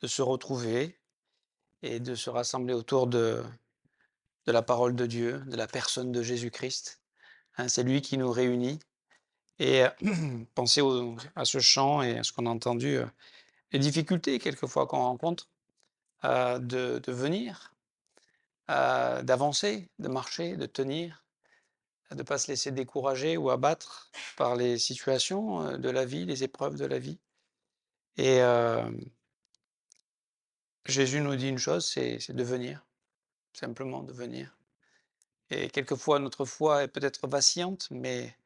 de se retrouver et de se rassembler autour de la parole de Dieu, de la personne de Jésus-Christ. Hein, c'est lui qui nous réunit. Et pensez à ce chant et à ce qu'on a entendu, les difficultés quelquefois qu'on rencontre, de venir, d'avancer, de marcher, de tenir, de ne pas se laisser décourager ou abattre par les situations de la vie, les épreuves de la vie. Et Jésus nous dit une chose, c'est de venir, simplement de venir. Et quelquefois notre foi est peut-être vacillante, mais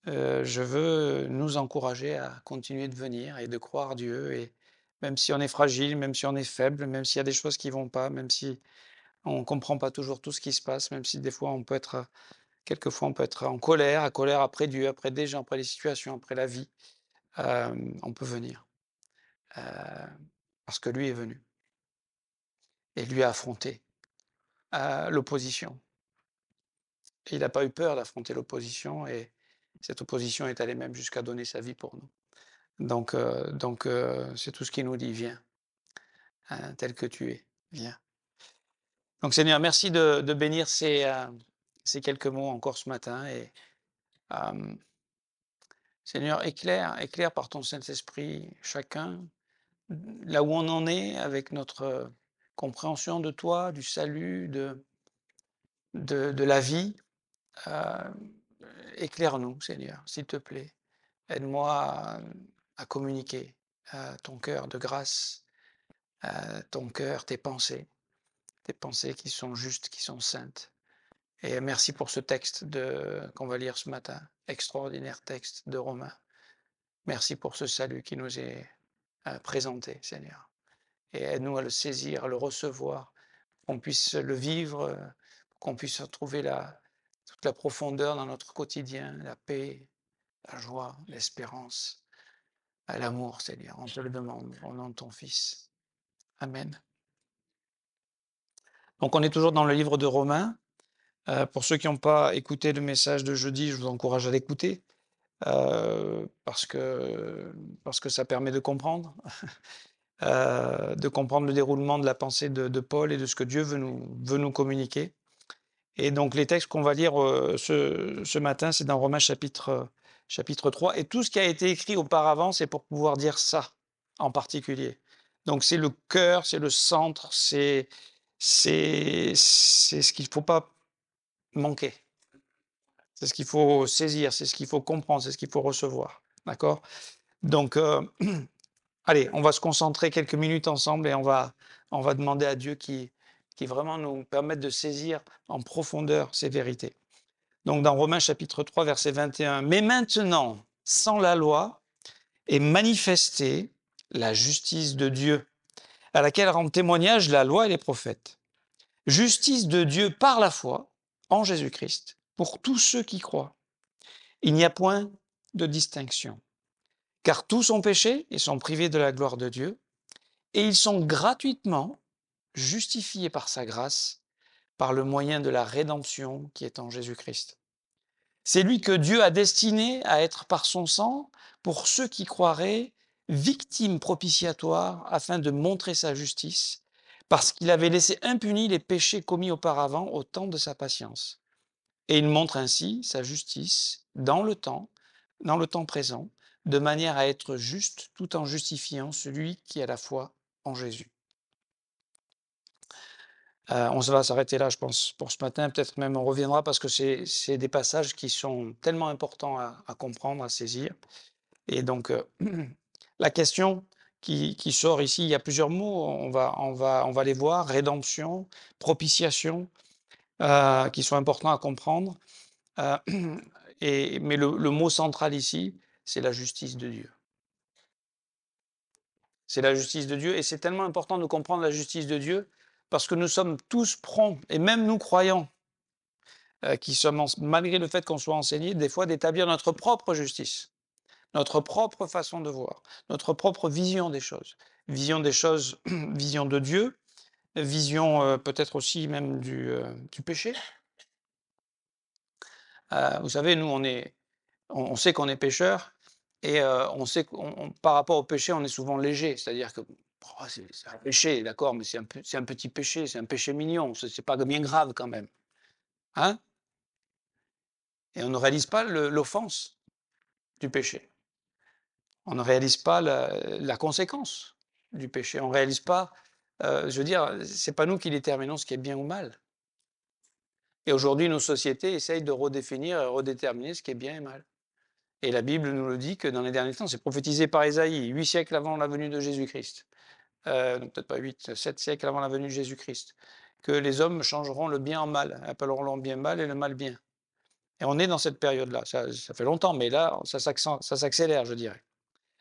je veux nous encourager à continuer de venir et de croire Dieu. Et même si on est fragile, même si on est faible, même s'il y a des choses qui vont pas, même si on ne comprend pas toujours tout ce qui se passe, même si des fois on peut être, quelquefois on peut être en colère après Dieu, après des gens, après les situations, après la vie, on peut venir. euh, Parce que lui est venu et lui a affronté l'opposition. Et il n'a pas eu peur d'affronter l'opposition et cette opposition est allée même jusqu'à donner sa vie pour nous. Donc, c'est tout ce qu'il nous dit, viens, hein, tel que tu es, viens. Donc Seigneur, merci de bénir ces quelques mots encore ce matin. Et Seigneur, éclaire par ton Saint-Esprit chacun, là où on en est avec notre compréhension de toi, du salut, de la vie. Euh, Éclaire-nous, Seigneur, s'il te plaît. Aide-moi à communiquer ton cœur de grâce, ton cœur, tes pensées qui sont justes, qui sont saintes. Et merci pour ce texte qu'on va lire ce matin, extraordinaire texte de Romains. Merci pour ce salut qui nous est présenté, Seigneur. Et aide-nous à le saisir, à le recevoir, qu'on puisse le vivre, qu'on puisse trouver toute la profondeur dans notre quotidien, la paix, la joie, l'espérance, l'amour, Seigneur. On te le demande au nom de ton Fils. Amen. Donc on est toujours dans le livre de Romains. Pour ceux qui n'ont pas écouté le message de jeudi, je vous encourage à l'écouter parce que ça permet de comprendre le déroulement de la pensée de Paul et de ce que Dieu veut nous communiquer. Et donc les textes qu'on va lire ce matin, c'est dans Romains chapitre 3. Et tout ce qui a été écrit auparavant, c'est pour pouvoir dire ça en particulier. Donc c'est le cœur, c'est le centre, c'est ce qu'il ne faut pas manquer. C'est ce qu'il faut saisir, c'est ce qu'il faut comprendre, c'est ce qu'il faut recevoir. D'accord? Donc, allez, on va se concentrer quelques minutes ensemble et on va demander à Dieu qui vraiment nous permette de saisir en profondeur ces vérités. Donc, dans Romains chapitre 3, verset 21, « Mais maintenant, sans la loi, est manifestée la justice de Dieu, à laquelle rendent témoignage la loi et les prophètes. Justice de Dieu par la foi en Jésus-Christ, pour tous ceux qui croient. Il n'y a point de distinction, car tous ont péché et sont privés de la gloire de Dieu, et ils sont gratuitement justifiés par sa grâce, par le moyen de la rédemption qui est en Jésus-Christ. C'est lui que Dieu a destiné à être par son sang, pour ceux qui croiraient, victime propitiatoire, afin de montrer sa justice, parce qu'il avait laissé impunis les péchés commis auparavant au temps de sa patience. Et il montre ainsi sa justice dans le temps présent, de manière à être juste tout en justifiant celui qui a la foi en Jésus. On va s'arrêter là, je pense, pour ce matin. Peut-être même on reviendra parce que c'est des passages qui sont tellement importants à comprendre, à saisir. Et donc, la question qui sort ici, il y a plusieurs mots, on va les voir, rédemption, propitiation, qui sont importants à comprendre. Euh, mais le mot central ici, c'est la justice de Dieu. C'est la justice de Dieu, et c'est tellement important de comprendre la justice de Dieu, parce que nous sommes tous prompts, et même nous croyants, qui sommes, malgré le fait qu'on soit enseignés, des fois d'établir notre propre justice, notre propre façon de voir, notre propre vision des choses, vision vision de Dieu, vision peut-être aussi même du péché. Vous savez, nous, on sait qu'on est pécheur, et on sait par rapport au péché, on est souvent léger, c'est-à-dire que Oh, c'est un péché, d'accord, mais c'est un petit péché, c'est un péché mignon, c'est pas bien grave quand même. Hein? Et on ne réalise pas l'offense du péché. On ne réalise pas la conséquence du péché. On ne réalise pas, je veux dire, c'est pas nous qui déterminons ce qui est bien ou mal. Et aujourd'hui, nos sociétés essayent de redéfinir et redéterminer ce qui est bien et mal. Et la Bible nous le dit que dans les derniers temps, c'est prophétisé par Ésaïe, 8 siècles avant la venue de Jésus-Christ. Peut-être pas 8, 7 siècles avant la venue de Jésus-Christ. Que les hommes changeront le bien en mal, appelleront le bien mal et le mal bien. Et on est dans cette période-là. Ça fait longtemps, mais là, ça s'accélère, je dirais.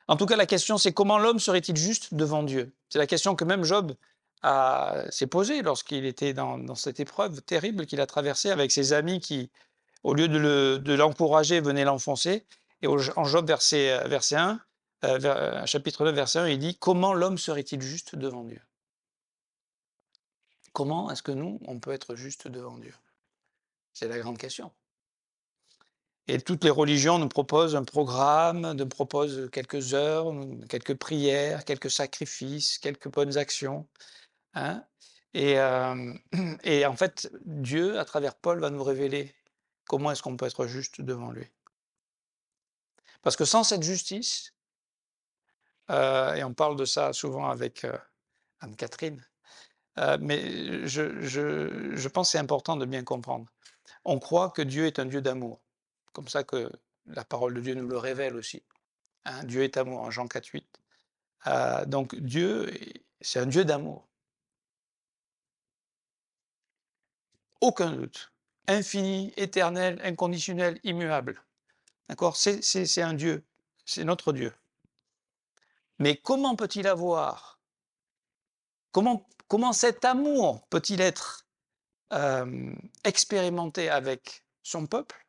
En tout cas, la question, c'est comment l'homme serait-il juste devant Dieu? C'est la question que même Job s'est posée lorsqu'il était dans cette épreuve terrible qu'il a traversée avec ses amis qui, au lieu de l'encourager, venaient l'enfoncer. Et en Job, verset 1, chapitre 9, verset 1, il dit « Comment l'homme serait-il juste devant Dieu ?» Comment est-ce que nous, on peut être juste devant Dieu? C'est la grande question. Et toutes les religions nous proposent un programme, nous proposent quelques heures, quelques prières, quelques sacrifices, quelques bonnes actions. Hein? Et en fait, Dieu, à travers Paul, va nous révéler comment est-ce qu'on peut être juste devant lui. Parce que sans cette justice, et on parle de ça souvent avec Anne-Catherine, mais je pense que c'est important de bien comprendre. On croit que Dieu est un Dieu d'amour, comme ça que la parole de Dieu nous le révèle aussi. Hein, Dieu est amour, en Jean 4,8. Donc Dieu, c'est un Dieu d'amour. Aucun doute. Infini, éternel, inconditionnel, immuable. D'accord? C'est un Dieu. C'est notre Dieu. Mais comment peut-il avoir, comment cet amour peut-il être expérimenté avec son peuple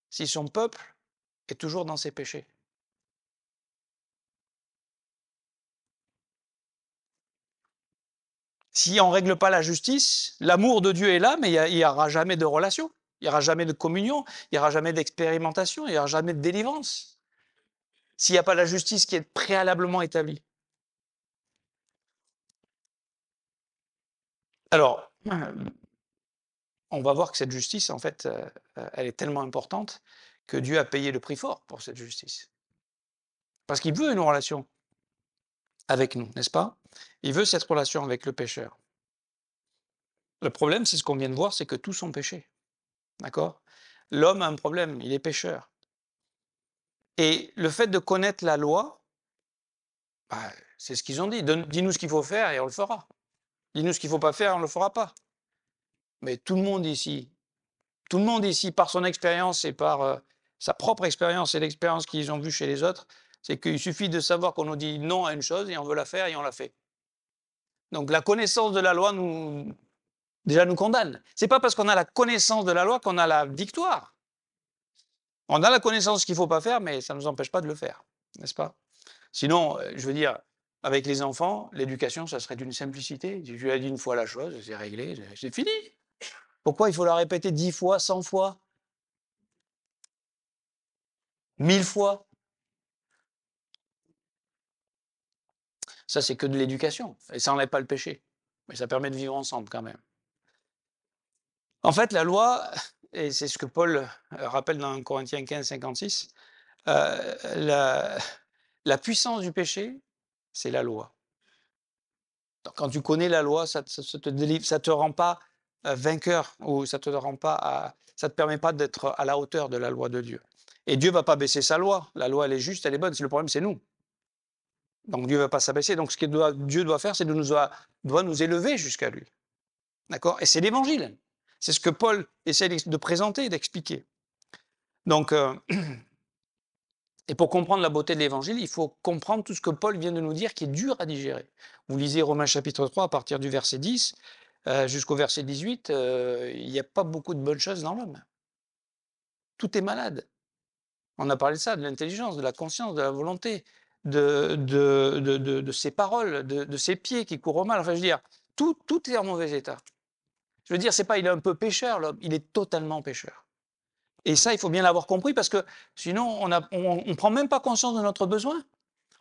si son peuple est toujours dans ses péchés? Si on ne règle pas la justice, l'amour de Dieu est là, mais il n'y aura jamais de relation, il n'y aura jamais de communion, il n'y aura jamais d'expérimentation, il n'y aura jamais de délivrance. S'il n'y a pas la justice qui est préalablement établie. Alors, on va voir que cette justice, en fait, elle est tellement importante que Dieu a payé le prix fort pour cette justice. Parce qu'il veut une relation avec nous, n'est-ce pas? Il veut cette relation avec le pécheur. Le problème, c'est ce qu'on vient de voir, c'est que tous sont péchés. D'accord? L'homme a un problème, il est pécheur. Et le fait de connaître la loi, bah, c'est ce qu'ils ont dit. Dis-nous ce qu'il faut faire et on le fera. Dis-nous ce qu'il ne faut pas faire et on ne le fera pas. Mais tout le monde ici, par son expérience et par sa propre expérience et l'expérience qu'ils ont vue chez les autres, c'est qu'il suffit de savoir qu'on nous dit non à une chose et on veut la faire et on la fait. Donc la connaissance de la loi nous condamne. C'est pas parce qu'on a la connaissance de la loi qu'on a la victoire. On a la connaissance de ce qu'il ne faut pas faire, mais ça ne nous empêche pas de le faire, n'est-ce pas? Sinon, je veux dire, avec les enfants, l'éducation, ça serait d'une simplicité. Si tu as dit une fois la chose, c'est réglé, c'est fini. Pourquoi il faut la répéter 10 fois, 100 fois, 1000 fois? Ça, c'est que de l'éducation. Et ça n'enlève pas le péché. Mais ça permet de vivre ensemble quand même. En fait, la loi, et c'est ce que Paul rappelle dans Corinthiens 15, 56, la puissance du péché, c'est la loi. Donc, quand tu connais la loi, ça te délivre, ça te rend pas vainqueur, ou ça te permet pas d'être à la hauteur de la loi de Dieu. Et Dieu va pas baisser sa loi. La loi, elle est juste, elle est bonne. Le problème, c'est nous. Donc Dieu ne va pas s'abaisser. Donc ce que Dieu doit faire, c'est doit nous élever jusqu'à lui. D'accord? Et c'est l'évangile. C'est ce que Paul essaie de présenter, d'expliquer. Donc, et pour comprendre la beauté de l'évangile, il faut comprendre tout ce que Paul vient de nous dire qui est dur à digérer. Vous lisez Romains chapitre 3 à partir du verset 10 jusqu'au verset 18, il n'y a pas beaucoup de bonnes choses dans l'homme. Tout est malade. On a parlé de ça, de l'intelligence, de la conscience, de la volonté, de ses paroles, de ses pieds qui courent au mal. Enfin, je veux dire, tout est en mauvais état. Je veux dire, c'est pas il est un peu pécheur, l'homme, il est totalement pécheur. Et ça, il faut bien l'avoir compris parce que sinon, on prend même pas conscience de notre besoin.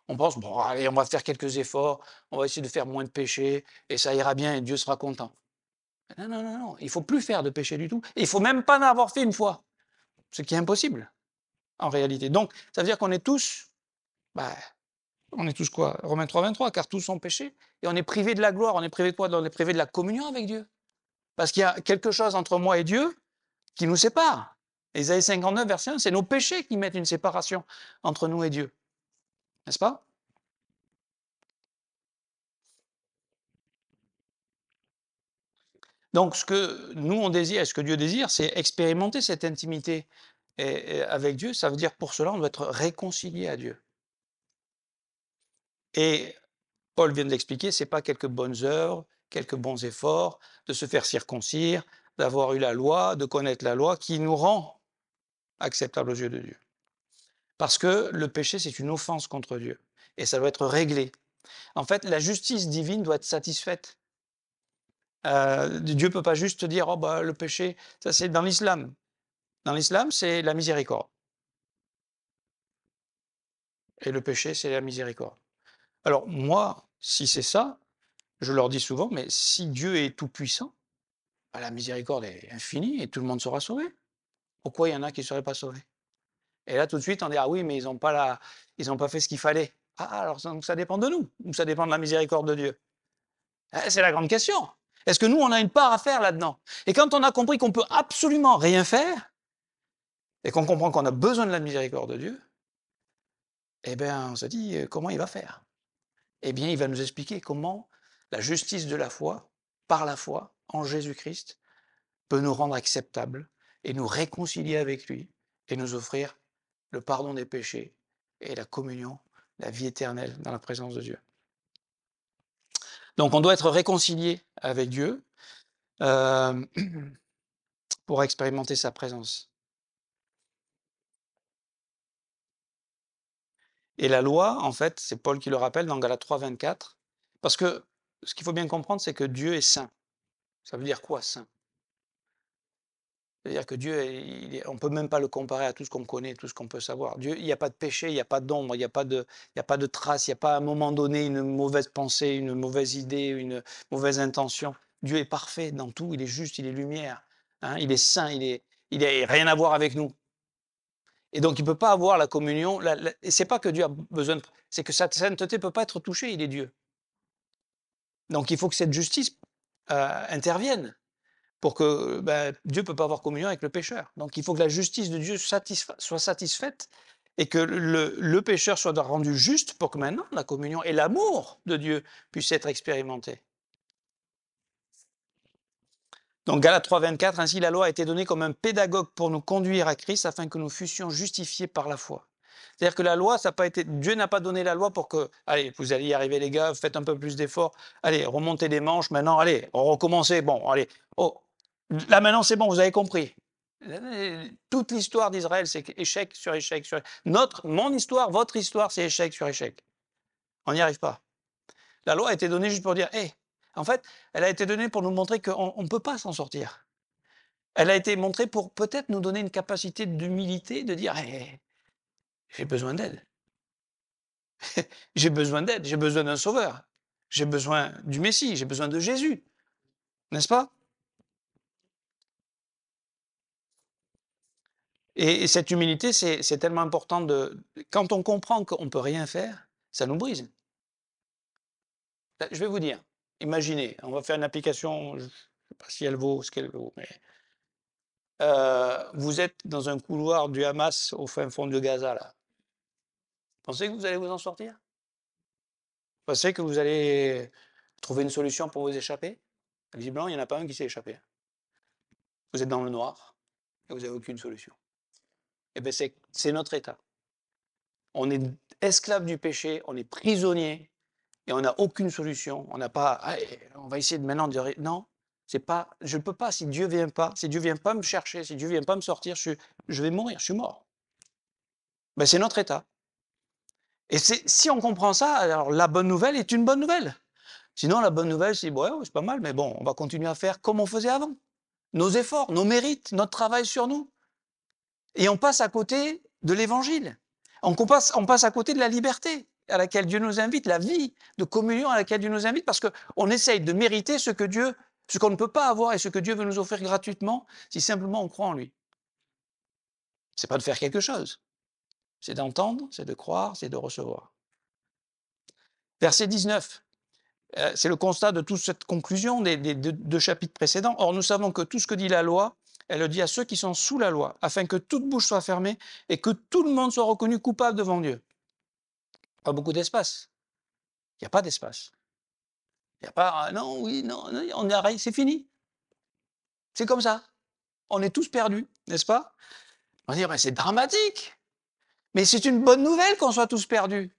On pense, bon, allez, on va faire quelques efforts, on va essayer de faire moins de péchés, et ça ira bien, et Dieu sera content. Non, non, non, non, il ne faut plus faire de péché du tout. Et il ne faut même pas en avoir fait une fois, ce qui est impossible, en réalité. Donc, ça veut dire qu'on est tous, bah, on est tous quoi? Romains 3, 23, car tous sont péchés, et on est privé de la gloire, on est privé de quoi? On est privé de la communion avec Dieu. Parce qu'il y a quelque chose entre moi et Dieu qui nous sépare. Ésaïe 59, verset 1, c'est nos péchés qui mettent une séparation entre nous et Dieu. N'est-ce pas? Donc, ce que nous, on désire, et ce que Dieu désire, c'est expérimenter cette intimité avec Dieu. Ça veut dire, pour cela, on doit être réconcilié à Dieu. Et Paul vient de l'expliquer, ce n'est pas quelques bonnes œuvres, quelques bons efforts, de se faire circoncire, d'avoir eu la loi, de connaître la loi, qui nous rend acceptables aux yeux de Dieu. Parce que le péché, c'est une offense contre Dieu. Et ça doit être réglé. En fait, la justice divine doit être satisfaite. Dieu ne peut pas juste dire, oh bah, le péché, ça c'est dans l'islam. Dans l'islam, c'est la miséricorde. Et le péché, c'est la miséricorde. Alors moi, si c'est ça, je leur dis souvent, mais si Dieu est tout-puissant, bah, la miséricorde est infinie et tout le monde sera sauvé. Pourquoi il y en a qui ne seraient pas sauvés? Et là, tout de suite, on dit, ah oui, mais ils n'ont pas fait ce qu'il fallait. Ah, alors donc ça dépend de nous, ou ça dépend de la miséricorde de Dieu. C'est la grande question. Est-ce que nous, on a une part à faire là-dedans? Et quand on a compris qu'on peut absolument rien faire, et qu'on comprend qu'on a besoin de la miséricorde de Dieu, eh bien, on se dit, comment il va faire? Eh bien, il va nous expliquer comment la justice de la foi, par la foi, en Jésus-Christ, peut nous rendre acceptables et nous réconcilier avec lui et nous offrir le pardon des péchés et la communion, la vie éternelle dans la présence de Dieu. Donc, on doit être réconcilié avec Dieu pour expérimenter sa présence. Et la loi, en fait, c'est Paul qui le rappelle dans Galates 3, 24, parce que ce qu'il faut bien comprendre, c'est que Dieu est saint. Ça veut dire quoi, saint? C'est-à-dire que Dieu, on ne peut même pas le comparer à tout ce qu'on connaît, tout ce qu'on peut savoir. Dieu, il n'y a pas de péché, il n'y a pas d'ombre, il n'y a pas de trace, il n'y a pas à un moment donné une mauvaise pensée, une mauvaise idée, une mauvaise intention. Dieu est parfait dans tout, il est juste, il est lumière, hein, il est saint, il n'a rien à voir avec nous. Et donc, il ne peut pas avoir la communion. Et ce n'est pas que Dieu a besoin c'est que sa sainteté ne peut pas être touchée, il est Dieu. Donc, il faut que cette justice intervienne pour que Dieu ne peut pas avoir communion avec le pécheur. Donc, il faut que la justice de Dieu soit satisfaite et que le pécheur soit rendu juste pour que maintenant la communion et l'amour de Dieu puissent être expérimentés. Donc Galates 3, 24, ainsi la loi a été donnée comme un pédagogue pour nous conduire à Christ afin que nous fussions justifiés par la foi. C'est-à-dire que la loi, ça n'a pas été, Dieu n'a pas donné la loi pour que, allez, vous allez y arriver les gars, faites un peu plus d'efforts, allez, remontez les manches, maintenant, allez, on recommence, bon, allez, oh, là maintenant c'est bon, vous avez compris. Toute l'histoire d'Israël, c'est échec sur échec sur échec. Mon histoire, votre histoire, c'est échec sur échec. On n'y arrive pas. La loi a été donnée juste pour dire, en fait, elle a été donnée pour nous montrer qu'on ne peut pas s'en sortir. Elle a été montrée pour peut-être nous donner une capacité d'humilité, de dire, j'ai besoin d'aide. J'ai besoin d'aide, j'ai besoin d'un sauveur. J'ai besoin du Messie, j'ai besoin de Jésus. N'est-ce pas? Et cette humilité, c'est tellement important quand on comprend qu'on ne peut rien faire, ça nous brise. Je vais vous dire, imaginez, on va faire une application, je ne sais pas si elle vaut ce qu'elle vaut, mais vous êtes dans un couloir du Hamas au fin fond de Gaza, là. Pensez que vous allez vous en sortir? Pensez que vous allez trouver une solution pour vous échapper? Visiblement, il n'y en a pas un qui s'est échappé. Vous êtes dans le noir et vous n'avez aucune solution. Eh bien, c'est notre état. On est esclave du péché, on est prisonnier et on n'a aucune solution. On n'a pas, on va essayer de maintenant dire, non, c'est pas, je ne peux pas, si Dieu vient pas me chercher, si Dieu vient pas me sortir, je vais mourir, je suis mort. Ben, c'est notre état. Et si on comprend ça, alors la bonne nouvelle est une bonne nouvelle. Sinon, la bonne nouvelle, c'est ouais, c'est pas mal, mais bon, on va continuer à faire comme on faisait avant. Nos efforts, nos mérites, notre travail sur nous. Et on passe à côté de l'évangile. On passe à côté de la liberté. à laquelle Dieu nous invite, la vie de communion à laquelle Dieu nous invite, parce qu'on essaye de mériter ce qu'on ne peut pas avoir et ce que Dieu veut nous offrir gratuitement si simplement on croit en lui. C'est pas de faire quelque chose, c'est d'entendre, c'est de croire, c'est de recevoir. Verset 19, c'est le constat de toute cette conclusion des deux chapitres précédents. Or, nous savons que tout ce que dit la loi, elle le dit à ceux qui sont sous la loi, afin que toute bouche soit fermée et que tout le monde soit reconnu coupable devant Dieu. Pas beaucoup d'espace. Il n'y a pas d'espace. Il n'y a pas non, oui, non, on arrête, c'est fini. C'est comme ça. On est tous perdus, n'est-ce pas? On va dire, c'est dramatique. Mais c'est une bonne nouvelle qu'on soit tous perdus.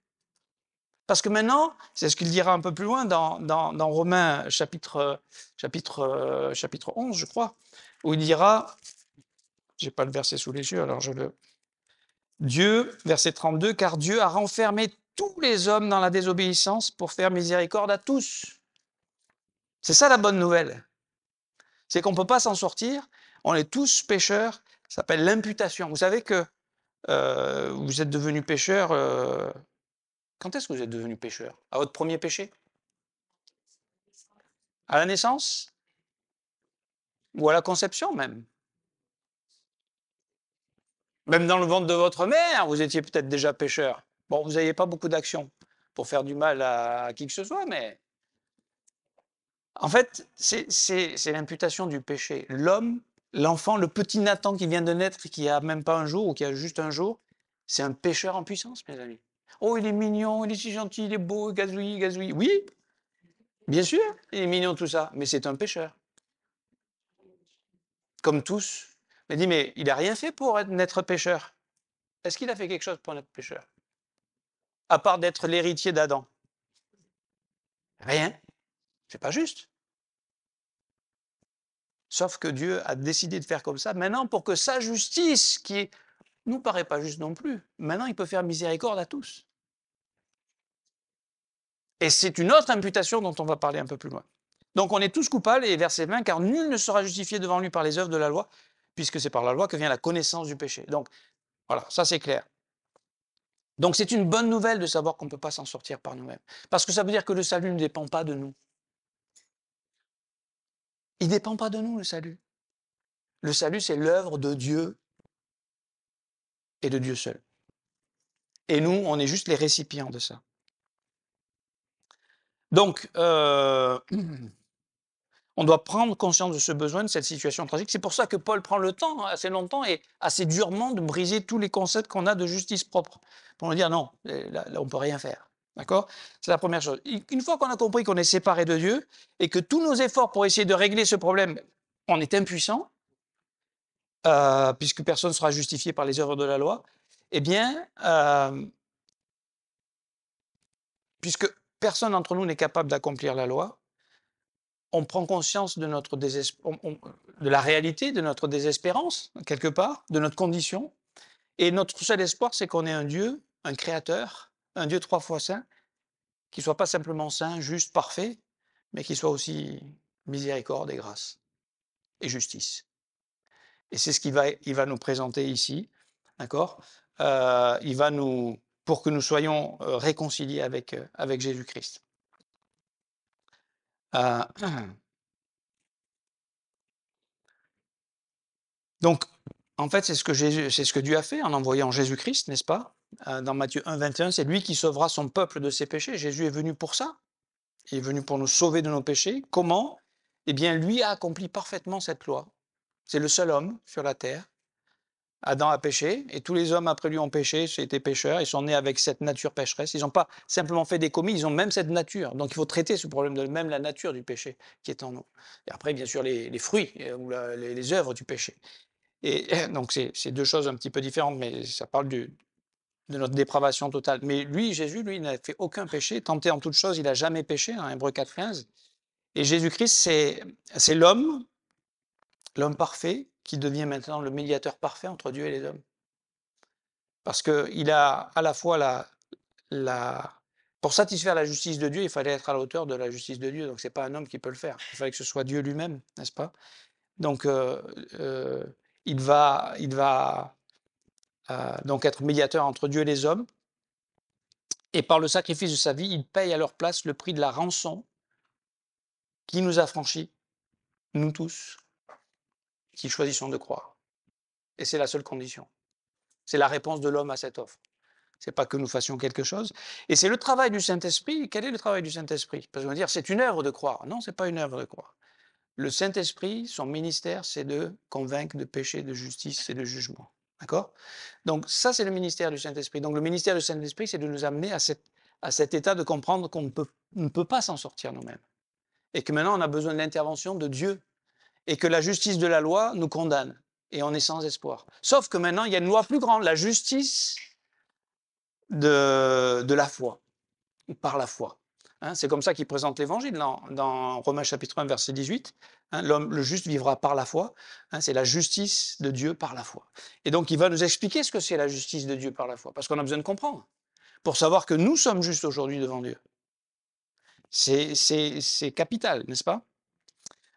Parce que maintenant, c'est ce qu'il dira un peu plus loin dans Romains chapitre 11, je crois, où il dira, j'ai pas le verset sous les yeux, alors je le... Dieu, verset 32, car Dieu a renfermé tous les hommes dans la désobéissance pour faire miséricorde à tous. C'est ça la bonne nouvelle. C'est qu'on ne peut pas s'en sortir, on est tous pécheurs, ça s'appelle l'imputation. Vous savez que vous êtes devenu pécheur, quand est-ce que vous êtes devenu pécheur? À votre premier péché? À la naissance? Ou à la conception même? Même dans le ventre de votre mère, vous étiez peut-être déjà pécheur. Bon, vous n'aviez pas beaucoup d'actions pour faire du mal à qui que ce soit, mais en fait, c'est l'imputation du péché. L'homme, l'enfant, le petit Nathan qui vient de naître, qui a même pas un jour ou qui a juste un jour, c'est un pécheur en puissance, mes amis. Oh, il est mignon, il est si gentil, il est beau, gazouille, gazouille. Oui, bien sûr, il est mignon tout ça, mais c'est un pécheur. Comme tous. Mais dit, mais il n'a rien fait pour naître pécheur. Est-ce qu'il a fait quelque chose pour naître pécheur? À part d'être l'héritier d'Adam? Rien. C'est pas juste. Sauf que Dieu a décidé de faire comme ça. Maintenant, pour que sa justice, qui nous paraît pas juste non plus, maintenant il peut faire miséricorde à tous. Et c'est une autre imputation dont on va parler un peu plus loin. Donc on est tous coupables, et verset 20, car nul ne sera justifié devant lui par les œuvres de la loi, puisque c'est par la loi que vient la connaissance du péché. Donc voilà, ça c'est clair. Donc c'est une bonne nouvelle de savoir qu'on ne peut pas s'en sortir par nous-mêmes. Parce que ça veut dire que le salut ne dépend pas de nous. Il ne dépend pas de nous, le salut. Le salut, c'est l'œuvre de Dieu et de Dieu seul. Et nous, on est juste les récipients de ça. Donc, on doit prendre conscience de ce besoin, de cette situation tragique. C'est pour ça que Paul prend le temps, assez longtemps et assez durement, de briser tous les concepts qu'on a de justice propre. Pour nous dire non, là on ne peut rien faire. D'accord? C'est la première chose. Une fois qu'on a compris qu'on est séparé de Dieu et que tous nos efforts pour essayer de régler ce problème, on est impuissant, puisque personne ne sera justifié par les œuvres de la loi, eh bien, puisque personne d'entre nous n'est capable d'accomplir la loi, on prend conscience de notre de la réalité, de notre désespérance, quelque part, de notre condition. Et notre seul espoir, c'est qu'on ait un Dieu, un créateur, un Dieu 3 fois saint, qui ne soit pas simplement saint, juste, parfait, mais qui soit aussi miséricorde et grâce et justice. Et c'est ce qu'il va nous présenter ici, d'accord? Il va nous, pour que nous soyons réconciliés avec Jésus-Christ. Donc, en fait, c'est ce que Dieu a fait en envoyant Jésus-Christ, n'est-ce pas? Dans Matthieu 1, 21, c'est lui qui sauvera son peuple de ses péchés. Jésus est venu pour ça. Il est venu pour nous sauver de nos péchés. Comment? Eh bien, lui a accompli parfaitement cette loi. C'est le seul homme sur la terre. Adam a péché, et tous les hommes après lui ont péché, c'était pécheurs, ils sont nés avec cette nature pécheresse. Ils n'ont pas simplement fait des commis, ils ont même cette nature. Donc il faut traiter ce problème de même la nature du péché qui est en nous. Et après, bien sûr, les fruits ou les œuvres du péché. Et donc c'est deux choses un petit peu différentes, mais ça parle de notre dépravation totale. Mais lui, Jésus, lui, n'a fait aucun péché. Tenté en toute chose, il n'a jamais péché, hein, Hébreux 4,15. Et Jésus-Christ, c'est l'homme parfait, qui devient maintenant le médiateur parfait entre Dieu et les hommes. Parce qu'il a à la fois pour satisfaire la justice de Dieu, il fallait être à la hauteur de la justice de Dieu. Donc ce n'est pas un homme qui peut le faire. Il fallait que ce soit Dieu lui-même, n'est-ce pas? Donc il va donc être médiateur entre Dieu et les hommes. Et par le sacrifice de sa vie, il paye à leur place le prix de la rançon qui nous a franchis, nous tous, qui choisissons de croire. Et c'est la seule condition. C'est la réponse de l'homme à cette offre. C'est pas que nous fassions quelque chose. Et c'est le travail du Saint-Esprit. Quel est le travail du Saint-Esprit? Parce qu'on va dire, c'est une œuvre de croire. Non, c'est pas une œuvre de croire. Le Saint-Esprit, son ministère, c'est de convaincre de péché, de justice et de jugement. D'accord? Donc ça, c'est le ministère du Saint-Esprit. Donc le ministère du Saint-Esprit, c'est de nous amener à cet état de comprendre qu'on ne peut pas s'en sortir nous-mêmes. Et que maintenant, on a besoin de l'intervention de Dieu. Et que la justice de la loi nous condamne. Et on est sans espoir. Sauf que maintenant, il y a une loi plus grande, la justice de la foi, par la foi. Hein, c'est comme ça qu'il présente l'évangile dans Romains chapitre 1, verset 18. Hein, le juste vivra par la foi. Hein, c'est la justice de Dieu par la foi. Et donc, il va nous expliquer ce que c'est la justice de Dieu par la foi, parce qu'on a besoin de comprendre, pour savoir que nous sommes justes aujourd'hui devant Dieu. C'est capital, n'est-ce pas?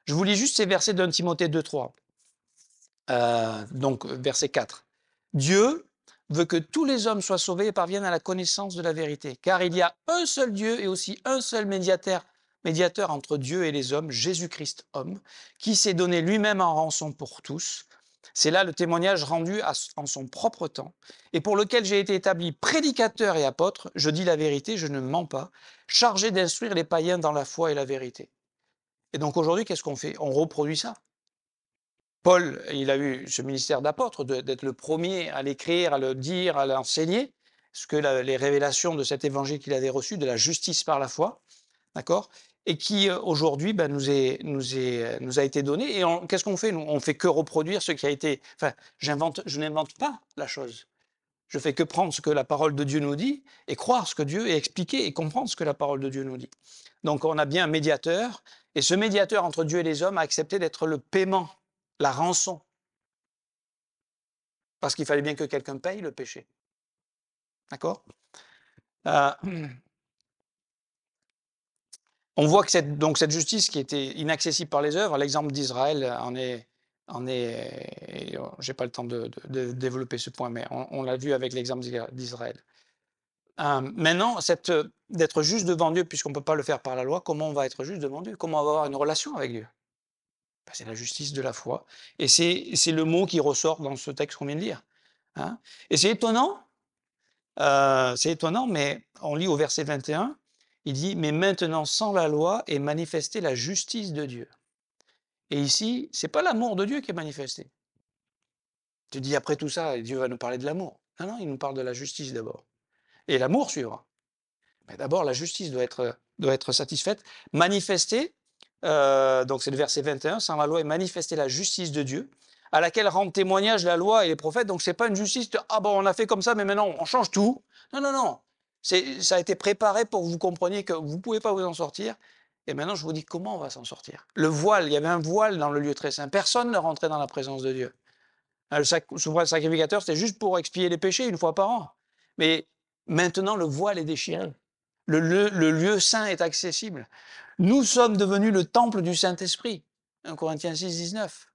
Je vous lis juste ces versets d'un Timothée 2, 3. Donc, verset 4. Dieu veut que tous les hommes soient sauvés et parviennent à la connaissance de la vérité. Car il y a un seul Dieu et aussi un seul médiateur entre Dieu et les hommes, Jésus-Christ homme, qui s'est donné lui-même en rançon pour tous. C'est là le témoignage rendu en son propre temps, et pour lequel j'ai été établi prédicateur et apôtre, je dis la vérité, je ne mens pas, chargé d'instruire les païens dans la foi et la vérité. Et donc aujourd'hui, qu'est-ce qu'on fait? On reproduit ça. Paul, il a eu ce ministère d'apôtre, d'être le premier à l'écrire, à le dire, à l'enseigner, ce que les révélations de cet évangile qu'il avait reçu, de la justice par la foi, d'accord, et qui aujourd'hui nous a été donné. Et qu'est-ce qu'on fait? Nous, on fait que reproduire ce qui a été. Enfin, je n'invente pas la chose. Je fais que prendre ce que la parole de Dieu nous dit et croire ce que Dieu et expliquer et comprendre ce que la parole de Dieu nous dit. Donc, on a bien un médiateur, et ce médiateur entre Dieu et les hommes a accepté d'être le paiement, la rançon. Parce qu'il fallait bien que quelqu'un paye le péché. D'accord? On voit que cette justice qui était inaccessible par les œuvres, l'exemple d'Israël j'ai pas le temps de développer ce point, mais on l'a vu avec l'exemple d'Israël. Maintenant, d'être juste devant Dieu, puisqu'on ne peut pas le faire par la loi, comment on va être juste devant Dieu? Comment on va avoir une relation avec Dieu? Ben, c'est la justice de la foi. Et c'est le mot qui ressort dans ce texte qu'on vient de lire. Hein? Et c'est étonnant, mais on lit au verset 21, il dit « Mais maintenant, sans la loi, est manifestée la justice de Dieu. » Et ici, ce n'est pas l'amour de Dieu qui est manifesté. Tu dis, après tout ça, Dieu va nous parler de l'amour. Non, il nous parle de la justice d'abord. Et l'amour suivra. Mais d'abord, la justice doit être satisfaite, manifestée. Donc c'est le verset 21, sans la loi est manifestée la justice de Dieu, à laquelle rendent témoignage la loi et les prophètes. Donc c'est pas une justice de, ah bon, on a fait comme ça, mais maintenant on change tout. Non. Ça a été préparé pour que vous compreniez que vous ne pouvez pas vous en sortir. Et maintenant, je vous dis comment on va s'en sortir. Le voile, il y avait un voile dans le lieu très saint. Personne ne rentrait dans la présence de Dieu. Le souverain sacrificateur, c'était juste pour expier les péchés une fois par an. Mais maintenant, le voile est déchiré. Le lieu saint est accessible. Nous sommes devenus le temple du Saint-Esprit. 1 Corinthiens 6, 19.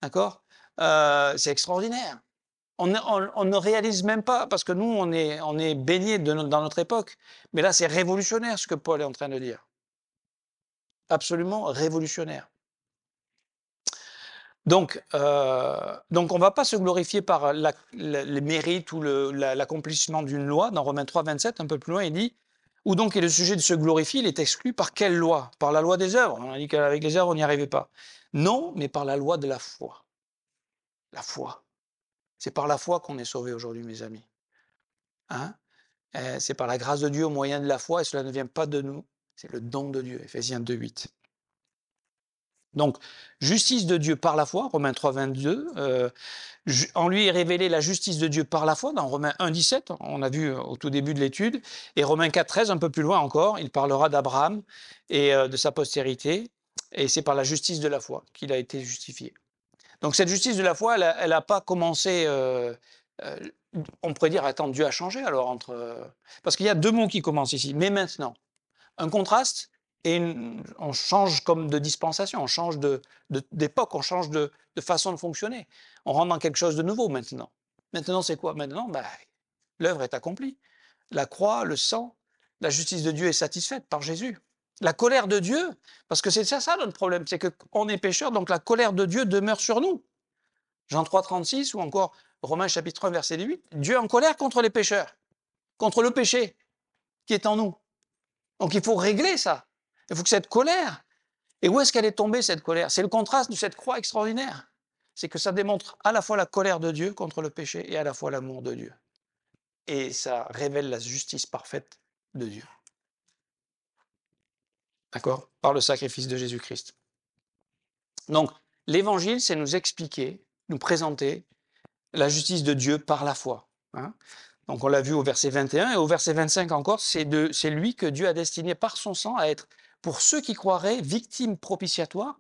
D'accord? C'est extraordinaire. On ne réalise même pas, parce que nous, on est baignés dans notre époque. Mais là, c'est révolutionnaire ce que Paul est en train de dire. Absolument révolutionnaire. Donc on ne va pas se glorifier par les mérites ou l'accomplissement d'une loi. Dans Romains 3, 27, un peu plus loin, il dit « Où donc est le sujet de se glorifier? Il est exclu par quelle loi? Par la loi des œuvres. » On a dit qu'avec les œuvres, on n'y arrivait pas. Non, mais par la loi de la foi. La foi. C'est par la foi qu'on est sauvé aujourd'hui, mes amis. Hein? C'est par la grâce de Dieu au moyen de la foi, et cela ne vient pas de nous. C'est le don de Dieu. Éphésiens 2, 8. Donc, justice de Dieu par la foi, Romains 3, 22. En lui est révélée la justice de Dieu par la foi, dans Romains 1, 17, on a vu au tout début de l'étude. Et Romains 4, 13, un peu plus loin encore, il parlera d'Abraham et de sa postérité. Et c'est par la justice de la foi qu'il a été justifié. Donc cette justice de la foi, elle n'a pas commencé... on pourrait dire, attends, Dieu a changé alors parce qu'il y a deux mots qui commencent ici. Mais maintenant, un contraste... Et on change comme de dispensation, on change d'époque, on change de façon de fonctionner. On rentre dans quelque chose de nouveau maintenant. Maintenant, c'est quoi? Maintenant, l'œuvre est accomplie. la croix, le sang, la justice de Dieu est satisfaite par Jésus. La colère de Dieu, parce que c'est ça notre problème, c'est qu'on est pécheurs, donc la colère de Dieu demeure sur nous. Jean 3, 36 ou encore Romains chapitre 1, verset 8, Dieu est en colère contre les pécheurs, contre le péché qui est en nous. Donc il faut régler ça. Il faut que cette colère, et où est-ce qu'elle est tombée cette colère? C'est le contraste de cette croix extraordinaire. C'est que ça démontre à la fois la colère de Dieu contre le péché et à la fois l'amour de Dieu. Et ça révèle la justice parfaite de Dieu. D'accord? Par le sacrifice de Jésus-Christ. Donc, l'évangile, c'est nous expliquer, nous présenter la justice de Dieu par la foi. Hein. Donc, on l'a vu au verset 21 et au verset 25 encore, c'est lui que Dieu a destiné par son sang à être, pour ceux qui croiraient, victime propitiatoire.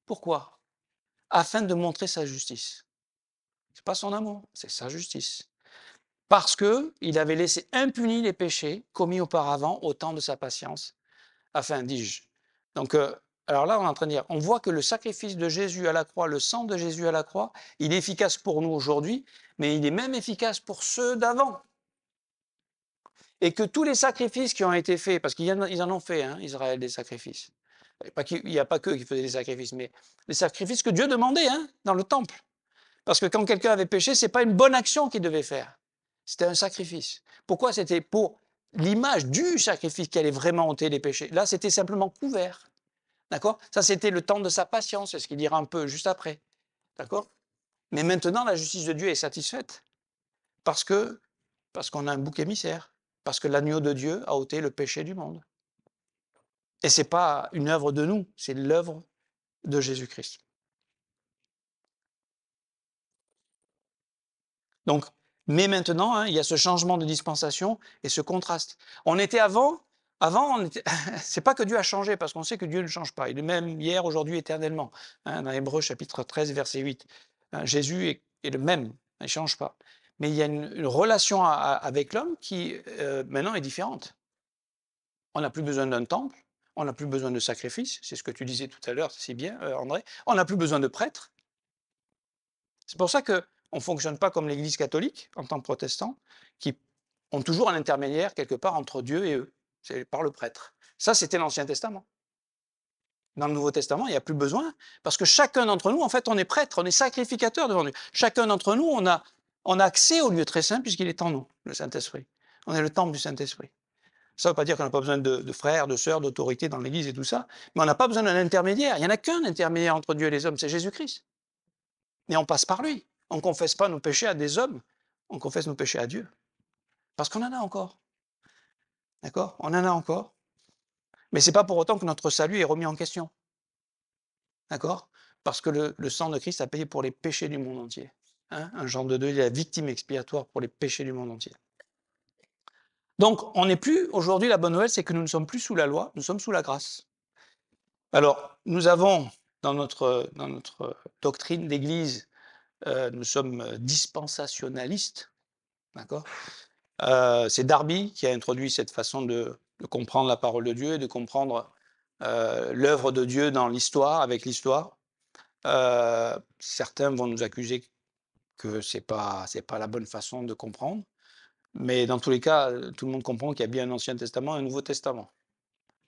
Pourquoi? Afin de montrer sa justice. Ce n'est pas son amour, c'est sa justice. Parce qu'il avait laissé impunis les péchés commis auparavant au temps de sa patience, afin, dis-je. Donc, alors là, on est en train de dire, on voit que le sacrifice de Jésus à la croix, le sang de Jésus à la croix, il est efficace pour nous aujourd'hui, mais il est même efficace pour ceux d'avant. Et que tous les sacrifices qui ont été faits, parce qu'ils en ont fait, hein, Israël, des sacrifices. Il n'y a pas qu'eux qui faisaient des sacrifices, mais les sacrifices que Dieu demandait hein, dans le temple. Parce que quand quelqu'un avait péché, ce n'est pas une bonne action qu'il devait faire. C'était un sacrifice. Pourquoi? C'était pour l'image du sacrifice qui allait vraiment ôter les péchés. Là, c'était simplement couvert. D'accord? Ça, c'était le temps de sa patience, c'est ce qu'il dira un peu juste après. D'accord? Mais maintenant, la justice de Dieu est satisfaite parce qu'on a un bouc émissaire, parce que l'agneau de Dieu a ôté le péché du monde. Et ce n'est pas une œuvre de nous, c'est l'œuvre de Jésus-Christ. Donc, mais maintenant, hein, il y a ce changement de dispensation et ce contraste. On était avant, c'est pas que Dieu a changé, parce qu'on sait que Dieu ne change pas. Il est même hier, aujourd'hui, éternellement. Hein, dans Hébreux chapitre 13, verset 8. Hein, Jésus est le même, il ne change pas. Mais il y a une relation avec l'homme qui, maintenant, est différente. On n'a plus besoin d'un temple, on n'a plus besoin de sacrifice, c'est ce que tu disais tout à l'heure, c'est bien, André. On n'a plus besoin de prêtres. C'est pour ça qu'on ne fonctionne pas comme l'Église catholique, en tant que protestant, qui ont toujours un intermédiaire quelque part entre Dieu et eux. C'est par le prêtre. Ça, c'était l'Ancien Testament. Dans le Nouveau Testament, il n'y a plus besoin, parce que chacun d'entre nous, en fait, on est prêtre, on est sacrificateur devant Dieu. Chacun d'entre nous, on a accès au lieu très saint, puisqu'il est en nous, le Saint-Esprit. On est le temple du Saint-Esprit. Ça ne veut pas dire qu'on n'a pas besoin de frères, de sœurs, d'autorité dans l'Église et tout ça, mais on n'a pas besoin d'un intermédiaire. Il n'y en a qu'un intermédiaire entre Dieu et les hommes, c'est Jésus-Christ. Et on passe par lui. On ne confesse pas nos péchés à des hommes, on confesse nos péchés à Dieu. Parce qu'on en a encore. D'accord? On en a encore. Mais ce n'est pas pour autant que notre salut est remis en question. D'accord? Parce que le sang de Christ a payé pour les péchés du monde entier. Hein? Un Jean 2, il est la victime expiatoire pour les péchés du monde entier. Donc, on n'est plus, aujourd'hui, la bonne nouvelle, c'est que nous ne sommes plus sous la loi, nous sommes sous la grâce. Alors, nous avons, dans notre doctrine d'Église, nous sommes dispensationalistes, d'accord? C'est Darby qui a introduit cette façon de comprendre la parole de Dieu et de comprendre l'œuvre de Dieu dans l'histoire, avec l'histoire. Certains vont nous accuser que c'est pas la bonne façon de comprendre, mais dans tous les cas, tout le monde comprend qu'il y a bien un Ancien Testament et un Nouveau Testament.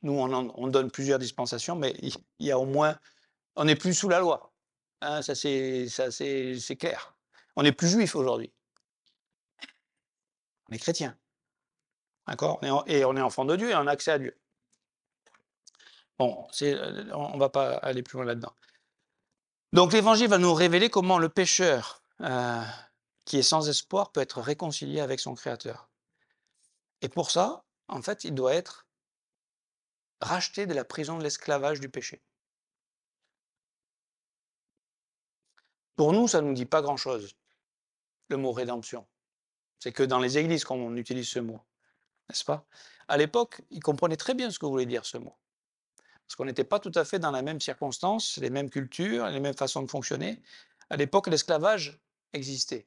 Nous, on donne plusieurs dispensations, mais il y a au moins, on n'est plus sous la loi. Hein, ça c'est clair. On n'est plus juif aujourd'hui. On est chrétien. D'accord? Et on est enfant de Dieu et on a accès à Dieu. Bon, on ne va pas aller plus loin là-dedans. Donc l'évangile va nous révéler comment le pécheur qui est sans espoir peut être réconcilié avec son Créateur. Et pour ça, en fait, il doit être racheté de la prison de l'esclavage du péché. Pour nous, ça ne nous dit pas grand-chose, le mot rédemption. C'est que dans les églises qu'on utilise ce mot, n'est-ce pas? À l'époque, ils comprenaient très bien ce que voulait dire ce mot. Parce qu'on n'était pas tout à fait dans la même circonstance, les mêmes cultures, les mêmes façons de fonctionner. À l'époque, l'esclavage existait.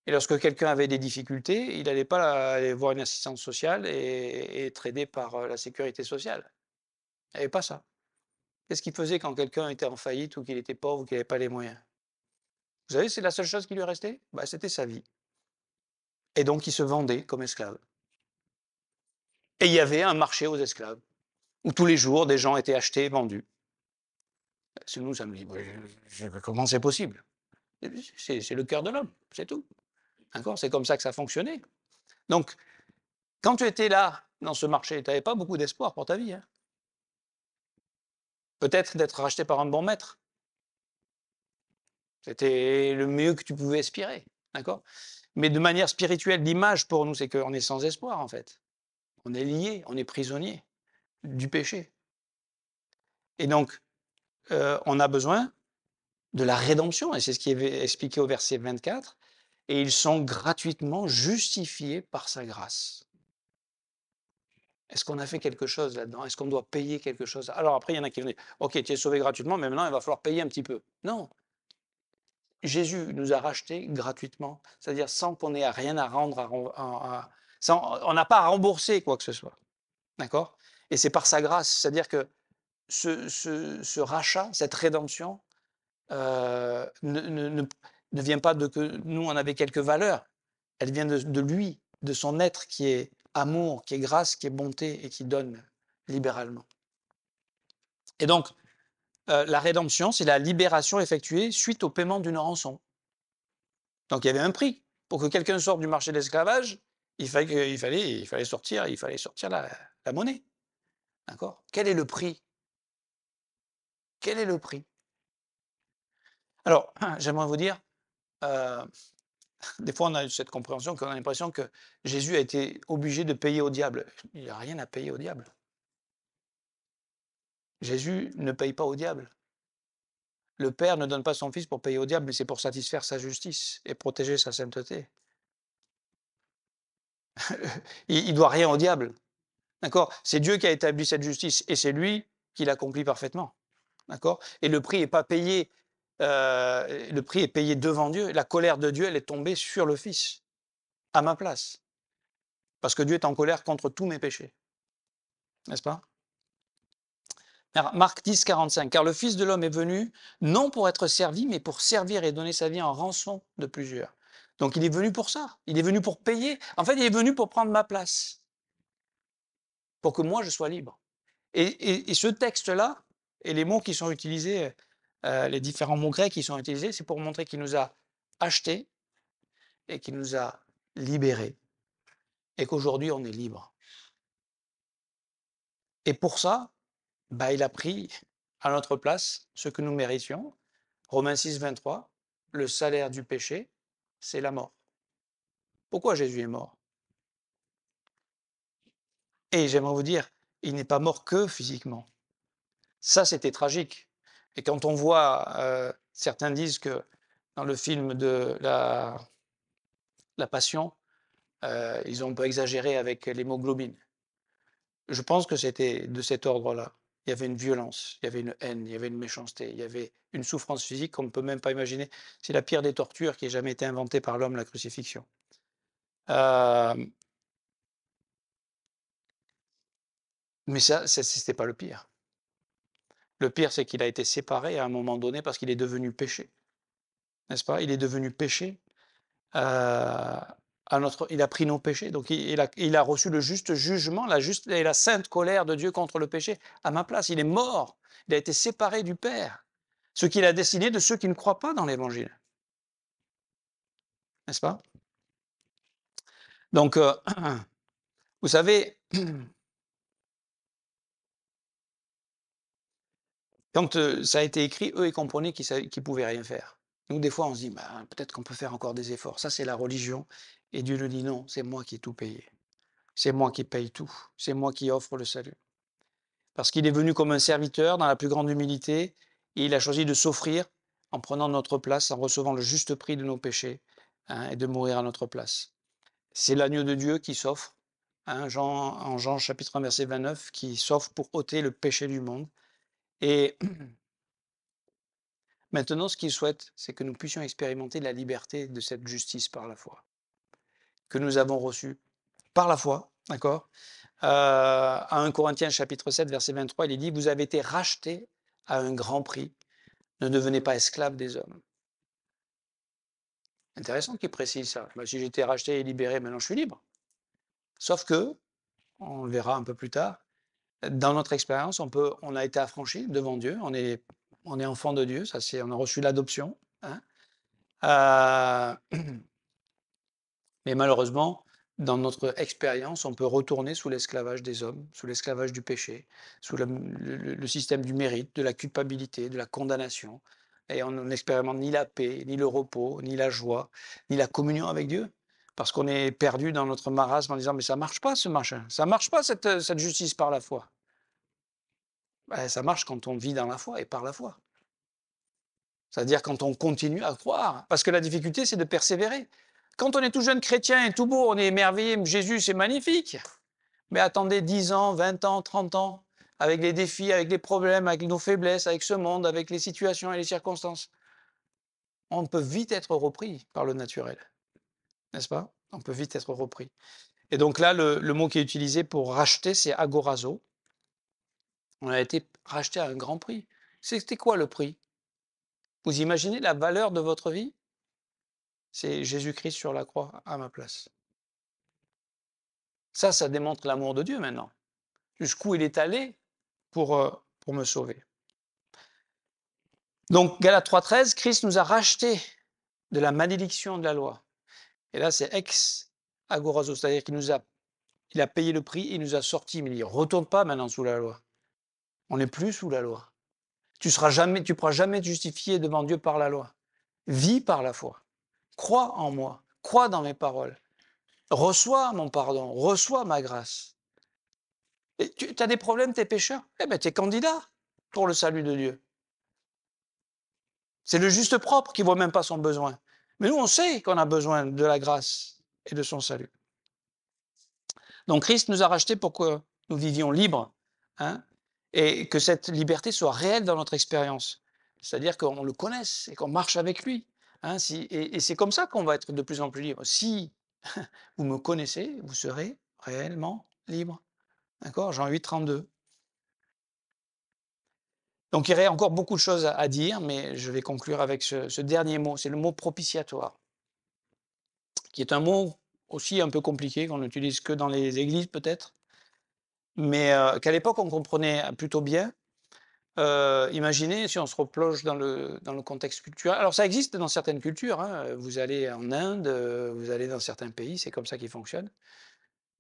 Et lorsque quelqu'un avait des difficultés, il n'allait pas aller voir une assistance sociale et être aidé par la sécurité sociale. Il n'y avait pas ça. Qu'est-ce qu'il faisait quand quelqu'un était en faillite ou qu'il était pauvre ou qu'il n'avait pas les moyens? Vous savez, c'est la seule chose qui lui restait? C'était sa vie. Et donc, il se vendait comme esclave. Et il y avait un marché aux esclaves, où tous les jours, des gens étaient achetés et vendus. C'est nous, ça me dit, comment c'est possible? C'est le cœur de l'homme, c'est tout. D'accord? C'est comme ça que ça fonctionnait. Donc, quand tu étais là, dans ce marché, tu n'avais pas beaucoup d'espoir pour ta vie. Hein. Peut-être d'être racheté par un bon maître. C'était le mieux que tu pouvais aspirer. D'accord? Mais de manière spirituelle, l'image pour nous, c'est qu'on est sans espoir, en fait. On est lié, on est prisonnier du péché. Et donc, on a besoin de la rédemption, et c'est ce qui est expliqué au verset 24, et ils sont gratuitement justifiés par sa grâce. Est-ce qu'on a fait quelque chose là-dedans? Est-ce qu'on doit payer quelque chose? Alors après, il y en a qui vont dire, ok, tu es sauvé gratuitement, mais maintenant, il va falloir payer un petit peu. Non, Jésus nous a rachetés gratuitement, c'est-à-dire sans qu'on ait rien à rendre, on n'a pas à rembourser quoi que ce soit. D'accord? Et c'est par sa grâce, c'est-à-dire que ce rachat, cette rédemption, ne vient pas de que nous, on avait quelques valeurs. Elle vient de lui, de son être qui est amour, qui est grâce, qui est bonté et qui donne libéralement. Et donc, la rédemption, c'est la libération effectuée suite au paiement d'une rançon. Donc, il y avait un prix. Pour que quelqu'un sorte du marché de l'esclavage, il fallait sortir la monnaie. D'accord? Quel est le prix? Quel est le prix? Alors, j'aimerais vous dire, des fois, on a cette compréhension qu'on a l'impression que Jésus a été obligé de payer au diable. Il n'y a rien à payer au diable. Jésus ne paye pas au diable. Le Père ne donne pas son Fils pour payer au diable, mais c'est pour satisfaire sa justice et protéger sa sainteté. Il ne doit rien au diable. D'accord? C'est Dieu qui a établi cette justice et c'est lui qui l'accomplit parfaitement. D'accord? Et le prix n'est pas payé. Le prix est payé devant Dieu. La colère de Dieu, elle est tombée sur le Fils, à ma place. Parce que Dieu est en colère contre tous mes péchés. N'est-ce pas? Marc 10, 45. Car le Fils de l'homme est venu, non pour être servi, mais pour servir et donner sa vie en rançon de plusieurs. Donc il est venu pour ça. Il est venu pour payer. En fait, il est venu pour prendre ma place. Pour que moi, je sois libre. Et ce texte-là, et les mots qui sont utilisés, les différents mots grecs qui sont utilisés, c'est pour montrer qu'il nous a achetés et qu'il nous a libérés. Et qu'aujourd'hui, on est libre. Et pour ça, il a pris à notre place ce que nous méritions. Romains 6, 23, le salaire du péché, c'est la mort. Pourquoi Jésus est mort? Et j'aimerais vous dire, il n'est pas mort que physiquement. Ça, c'était tragique. Et quand on voit, certains disent que dans le film de la Passion, ils ont un peu exagéré avec l'hémoglobine. Je pense que c'était de cet ordre-là. Il y avait une violence, il y avait une haine, il y avait une méchanceté, il y avait une souffrance physique qu'on ne peut même pas imaginer. C'est la pire des tortures qui ait jamais été inventée par l'homme, la crucifixion. Mais ça, c'était pas le pire. Le pire, c'est qu'il a été séparé à un moment donné parce qu'il est devenu péché. N'est-ce pas? Il est devenu péché. Il a pris nos péchés. Donc il a reçu le juste jugement, la juste et la sainte colère de Dieu contre le péché à ma place. Il est mort. Il a été séparé du Père. Ce qu'il a destiné de ceux qui ne croient pas dans l'Évangile. N'est-ce pas? Donc, vous savez, quand ça a été écrit, eux, ils comprenaient qu'ils ne pouvaient rien faire. Nous, des fois, on se dit, peut-être qu'on peut faire encore des efforts. Ça, c'est la religion. Et Dieu nous dit, non, c'est moi qui ai tout payé. C'est moi qui paye tout. C'est moi qui offre le salut. Parce qu'il est venu comme un serviteur dans la plus grande humilité, et il a choisi de s'offrir en prenant notre place, en recevant le juste prix de nos péchés, et de mourir à notre place. C'est l'agneau de Dieu qui s'offre, en Jean chapitre 1, verset 29, qui s'offre pour ôter le péché du monde. Et maintenant, ce qu'il souhaite, c'est que nous puissions expérimenter la liberté de cette justice par la foi, que nous avons reçue par la foi, d'accord? À 1 Corinthiens chapitre 7, verset 23, il est dit, vous avez été rachetés à un grand prix, ne devenez pas esclaves des hommes. Intéressant qu'il précise ça. Si j'étais racheté et libéré, maintenant je suis libre. Sauf que on le verra un peu plus tard. Dans notre expérience, on a été affranchi devant Dieu, on est enfant de Dieu, ça c'est, on a reçu l'adoption, hein. Mais malheureusement, dans notre expérience, on peut retourner sous l'esclavage des hommes, sous l'esclavage du péché, sous le système du mérite, de la culpabilité, de la condamnation. Et on n'expérimente ni la paix, ni le repos, ni la joie, ni la communion avec Dieu. Parce qu'on est perdu dans notre marasme en disant, mais ça marche pas ce machin, ça marche pas cette justice par la foi. Ben, ça marche quand on vit dans la foi et par la foi. C'est-à-dire quand on continue à croire. Parce que la difficulté, c'est de persévérer. Quand on est tout jeune chrétien et tout beau, on est émerveillé, Jésus, c'est magnifique. Mais attendez 10 ans, 20 ans, 30 ans, avec les défis, avec les problèmes, avec nos faiblesses, avec ce monde, avec les situations et les circonstances. On peut vite être repris par le naturel, n'est-ce pas? On peut vite être repris. Et donc là, le mot qui est utilisé pour racheter, c'est agorazo. On a été racheté à un grand prix. C'était quoi le prix? Vous imaginez la valeur de votre vie? C'est Jésus-Christ sur la croix à ma place. Ça démontre l'amour de Dieu maintenant. Jusqu'où il est allé pour me sauver. Donc, Galates 3,13, Christ nous a rachetés de la malédiction de la loi. Et là, c'est ex agorazo, c'est-à-dire il a payé le prix, il nous a sortis, mais il ne retourne pas maintenant sous la loi. On n'est plus sous la loi. Tu ne pourras jamais te justifier devant Dieu par la loi. Vis par la foi. Crois en moi. Crois dans mes paroles. Reçois mon pardon. Reçois ma grâce. Et tu as des problèmes, t'es pécheur? Eh bien, tu es candidat pour le salut de Dieu. C'est le juste propre qui ne voit même pas son besoin. Mais nous, on sait qu'on a besoin de la grâce et de son salut. Donc Christ nous a rachetés pour que nous vivions libres, hein, et que cette liberté soit réelle dans notre expérience. C'est-à-dire qu'on le connaisse et qu'on marche avec lui. Hein, et c'est comme ça qu'on va être de plus en plus libre. Si vous me connaissez, vous serez réellement libre. D'accord? Jean 8, 32. Donc il y aurait encore beaucoup de choses à dire, mais je vais conclure avec ce dernier mot, c'est le mot propitiatoire, qui est un mot aussi un peu compliqué, qu'on n'utilise que dans les églises peut-être, mais qu'à l'époque on comprenait plutôt bien. Imaginez si on se replonge dans le contexte culturel. Alors ça existe dans certaines cultures, hein. Vous allez en Inde, vous allez dans certains pays, c'est comme ça qu'ils fonctionnent.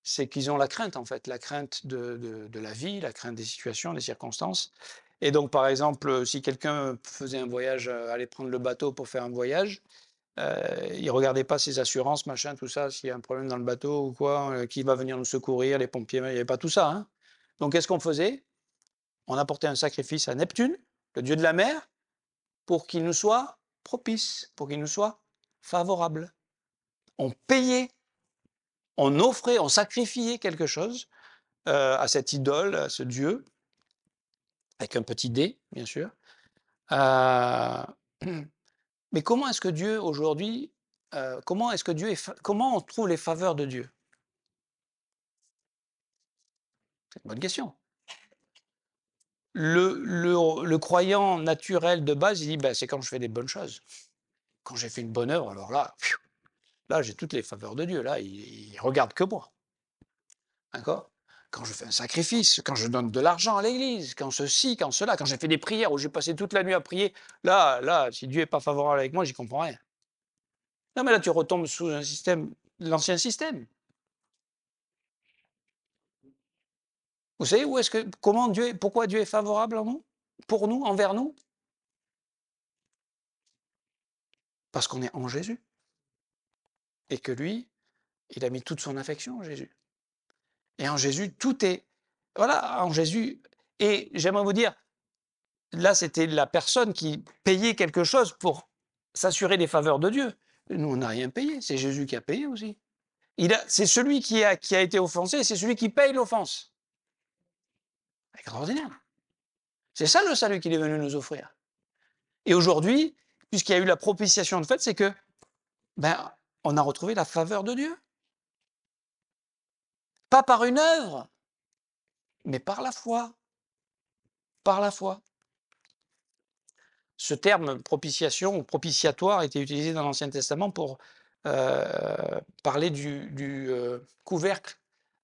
C'est qu'ils ont la crainte en fait, la crainte de la vie, la crainte des situations, des circonstances. Et donc par exemple, si quelqu'un faisait un voyage, allait prendre le bateau pour faire un voyage, il regardait pas ses assurances, machin, tout ça, s'il y a un problème dans le bateau ou quoi, qui va venir nous secourir, les pompiers, il n'y avait pas tout ça, hein. Donc qu'est-ce qu'on faisait? On apportait un sacrifice à Neptune, le dieu de la mer, pour qu'il nous soit propice, pour qu'il nous soit favorable. On payait, on offrait, on sacrifiait quelque chose à cette idole, à ce dieu, avec un petit dé, bien sûr. Mais comment est-ce que Dieu aujourd'hui, comment on trouve les faveurs de Dieu? C'est une bonne question. Le croyant naturel de base, il dit ben, c'est quand je fais des bonnes choses. Quand j'ai fait une bonne œuvre, alors là j'ai toutes les faveurs de Dieu. Là, il regarde que moi. D'accord? Quand je fais un sacrifice, quand je donne de l'argent à l'église, quand ceci, quand cela, quand j'ai fait des prières où j'ai passé toute la nuit à prier, là, si Dieu n'est pas favorable avec moi, j'y comprends rien. Non, mais là, tu retombes sous un système, l'ancien système. Vous savez pourquoi Dieu est favorable en nous, pour nous, envers nous? Parce qu'on est en Jésus. Et que lui, il a mis toute son affection en Jésus. Et en Jésus, tout est... Voilà, en Jésus. Et j'aimerais vous dire, là, c'était la personne qui payait quelque chose pour s'assurer des faveurs de Dieu. Nous, on n'a rien payé, c'est Jésus qui a payé aussi. C'est celui qui a été offensé, c'est celui qui paye l'offense. Extraordinaire. C'est ça le salut qu'il est venu nous offrir. Et aujourd'hui, puisqu'il y a eu la propitiation de fait, c'est que on a retrouvé la faveur de Dieu. Pas par une œuvre, mais par la foi. Par la foi. Ce terme propitiation ou propitiatoire était utilisé dans l'Ancien Testament pour parler du couvercle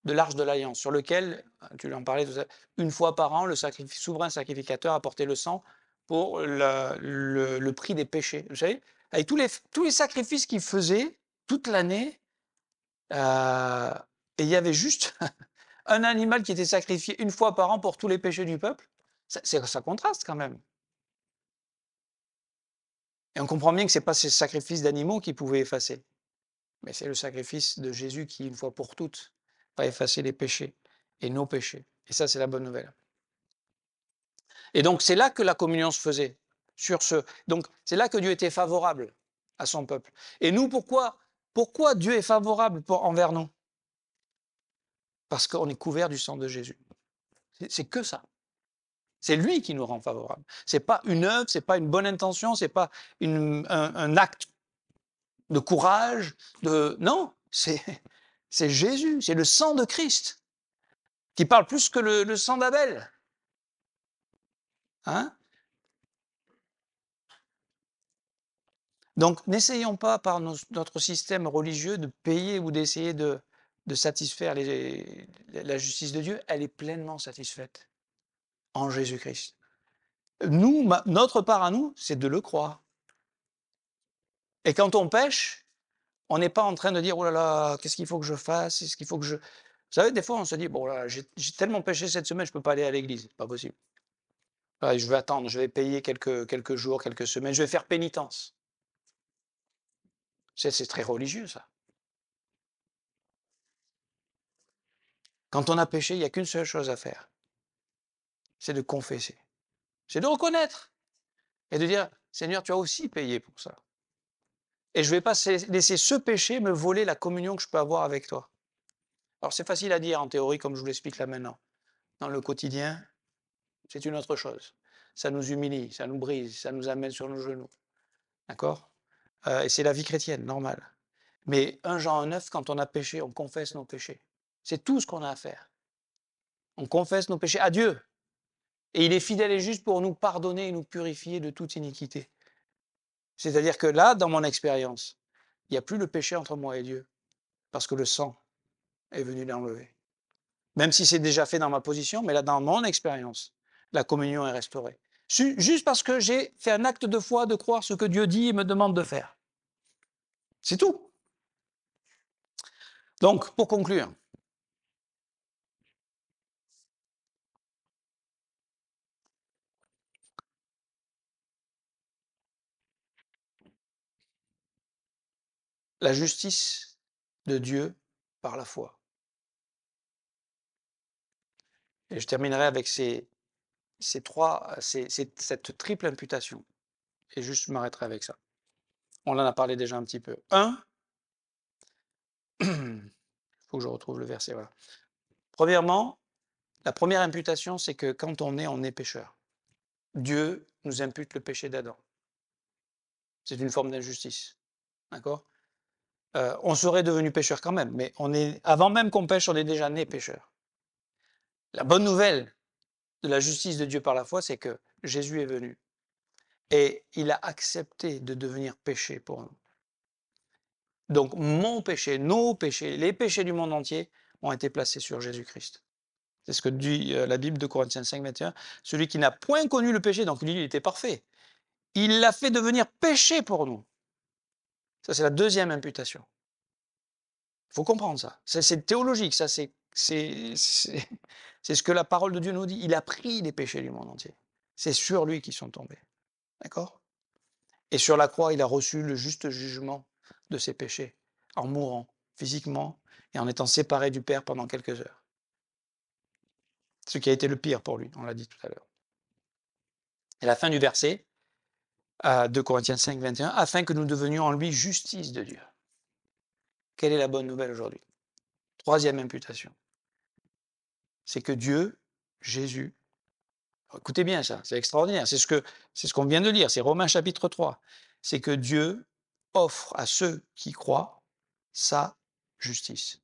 de l'Arche de l'Alliance, sur lequel, tu en parlais tout à l'heure, une fois par an, le souverain sacrificateur apportait le sang pour le prix des péchés. Vous savez, avec tous les sacrifices qu'il faisait toute l'année, et il y avait juste un animal qui était sacrifié une fois par an pour tous les péchés du peuple. Ça contraste quand même. Et on comprend bien que ce n'est pas ces sacrifices d'animaux qui pouvaient effacer, mais c'est le sacrifice de Jésus qui, une fois pour toutes, va effacer les péchés et nos péchés. Et ça, c'est la bonne nouvelle. Et donc, c'est là que la communion se faisait. Donc, c'est là que Dieu était favorable à son peuple. Et nous, pourquoi Dieu est favorable envers nous? Parce qu'on est couvert du sang de Jésus. C'est que ça. C'est lui qui nous rend favorables. Ce n'est pas une œuvre, ce n'est pas une bonne intention, ce n'est pas un acte de courage. Non, c'est Jésus, c'est le sang de Christ qui parle plus que le sang d'Abel. Hein? Donc, n'essayons pas par notre système religieux de payer ou d'essayer de satisfaire la justice de Dieu. Elle est pleinement satisfaite en Jésus-Christ. Notre part à nous, c'est de le croire. Et quand on pêche, on n'est pas en train de dire, oh là là, qu'est-ce qu'il faut que je fasse? Est-ce qu'il faut que je... Vous savez, des fois, on se dit, bon là, j'ai tellement pêché cette semaine, je ne peux pas aller à l'église. Pas possible. Je vais attendre, je vais payer quelques jours, quelques semaines, je vais faire pénitence. C'est très religieux, ça. Quand on a péché, il n'y a qu'une seule chose à faire. C'est de confesser. C'est de reconnaître. Et de dire, Seigneur, tu as aussi payé pour ça. Et je ne vais pas laisser ce péché me voler la communion que je peux avoir avec toi. Alors c'est facile à dire en théorie, comme je vous l'explique là maintenant. Dans le quotidien, c'est une autre chose. Ça nous humilie, ça nous brise, ça nous amène sur nos genoux. D'accord? Et c'est la vie chrétienne, normale. Mais 1 Jean 1,9, quand on a péché, on confesse nos péchés. C'est tout ce qu'on a à faire. On confesse nos péchés à Dieu. Et il est fidèle et juste pour nous pardonner et nous purifier de toute iniquité. C'est-à-dire que là, dans mon expérience, il n'y a plus le péché entre moi et Dieu, parce que le sang est venu l'enlever. Même si c'est déjà fait dans ma position, mais là, dans mon expérience, la communion est restaurée. Juste parce que j'ai fait un acte de foi de croire ce que Dieu dit et me demande de faire. C'est tout. Donc, pour conclure, la justice de Dieu par la foi. Et je terminerai avec cette triple imputation. Et juste, je m'arrêterai avec ça. On en a parlé déjà un petit peu. Il faut que je retrouve le verset. Voilà. Premièrement, la première imputation, c'est que quand on est pécheur. Dieu nous impute le péché d'Adam. C'est une forme d'injustice. D'accord? On serait devenu pécheur quand même, mais avant même qu'on pêche, on est déjà né pécheur. La bonne nouvelle de la justice de Dieu par la foi, c'est que Jésus est venu et il a accepté de devenir péché pour nous. Donc mon péché, nos péchés, les péchés du monde entier ont été placés sur Jésus-Christ. C'est ce que dit la Bible de Corinthiens 5, 21. Celui qui n'a point connu le péché, donc lui, il était parfait. Il l'a fait devenir péché pour nous. Ça, c'est la deuxième imputation. Il faut comprendre ça. C'est théologique, ça, c'est ce que la parole de Dieu nous dit. Il a pris les péchés du monde entier. C'est sur lui qu'ils sont tombés. D'accord? Et sur la croix, il a reçu le juste jugement de ses péchés, en mourant physiquement et en étant séparé du Père pendant quelques heures. Ce qui a été le pire pour lui, on l'a dit tout à l'heure. Et la fin du verset, de Corinthiens 5, 21, afin que nous devenions en lui justice de Dieu. Quelle est la bonne nouvelle aujourd'hui? Troisième imputation. C'est que Dieu, Jésus, écoutez bien ça, c'est extraordinaire, c'est ce qu'on vient de lire, c'est Romains chapitre 3. C'est que Dieu offre à ceux qui croient sa justice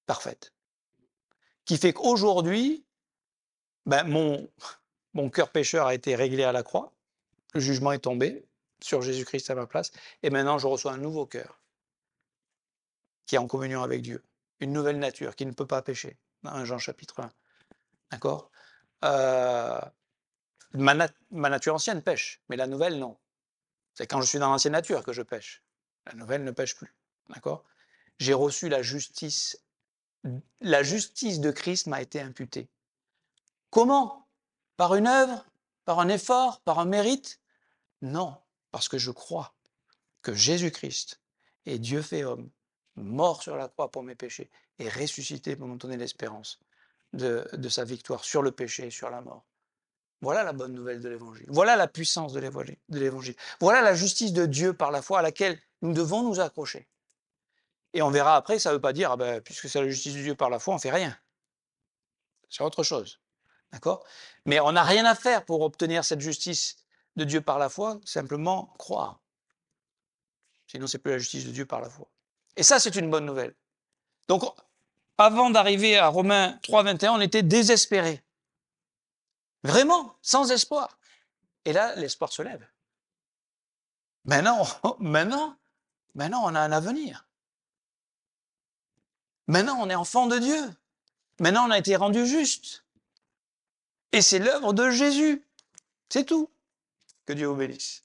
parfaite. Qui fait qu'aujourd'hui, mon cœur pécheur a été réglé à la croix, le jugement est tombé sur Jésus-Christ à ma place, et maintenant je reçois un nouveau cœur qui est en communion avec Dieu. une nouvelle nature qui ne peut pas pécher, dans 1 Jean chapitre 1. D'accord? Ma nature ancienne pêche, mais la nouvelle, non. C'est quand je suis dans l'ancienne nature que je pêche. La nouvelle ne pêche plus. D'accord? J'ai reçu la justice. La justice de Christ m'a été imputée. Comment? Par une œuvre? Par un effort? Par un mérite? Non, parce que je crois que Jésus-Christ est Dieu fait homme, mort sur la croix pour mes péchés et ressuscité pour me donner l'espérance de sa victoire sur le péché et sur la mort. Voilà la bonne nouvelle de l'Évangile. Voilà la puissance de l'Évangile. Voilà la justice de Dieu par la foi à laquelle nous devons nous accrocher. Et on verra après, ça ne veut pas dire, ah ben, puisque c'est la justice de Dieu par la foi, on ne fait rien. C'est autre chose. D'accord? Mais on n'a rien à faire pour obtenir cette justice de Dieu par la foi, simplement croire. Sinon, c'est plus la justice de Dieu par la foi. Et ça, c'est une bonne nouvelle. Donc, avant d'arriver à Romains 3, 21, on était désespérés. Vraiment, sans espoir. Et là, l'espoir se lève. Maintenant, on a un avenir. Maintenant, on est enfant de Dieu. Maintenant, on a été rendu juste. Et c'est l'œuvre de Jésus. C'est tout. Que Dieu vous bénisse.